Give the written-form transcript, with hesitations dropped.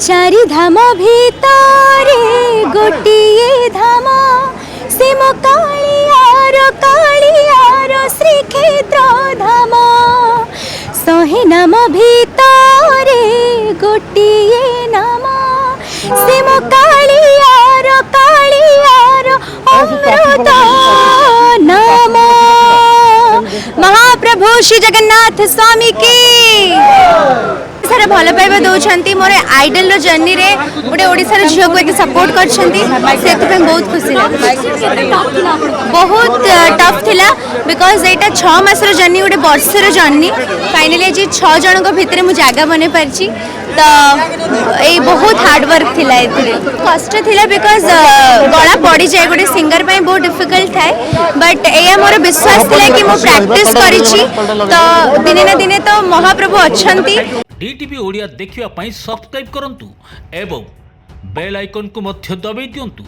चारि धाम भितरे गोटिए धाम से मो कालियार श्रीक्षेत्र धाम शहे नाम भितरे गोटिए नाम से मो कालियार अमृत नाम। महाप्रभु श्री जगन्नाथ स्वामी की सारा भल पाइबा दौरान मोर आइडल जर्नी रे गोटे ओडिशार झील को सपोर्ट कर बहुत खुशी बहुत टफ थिला बिकॉज यहाँ 6 मासर जर्नी गोटे वर्षर जर्नी फाइनाली आज 6 जन भितर मुझे जगह बन पारी तो ये बहुत हार्डवर्क थिला कष्ट थिला बिकॉज गला पड़ी जाए गोटे सिंगर पे बहुत डिफिकल्ट थाए बट यह मोर विश्वास थिला कि मु प्रैक्टिस करिछि तो दिने ना दिने तो महाप्रभु अछंती। डीटीवी ओडिया देखिवा पई सब्सक्राइब करंतु एवं बेल आइकन को मध्य दबाई दियंतु।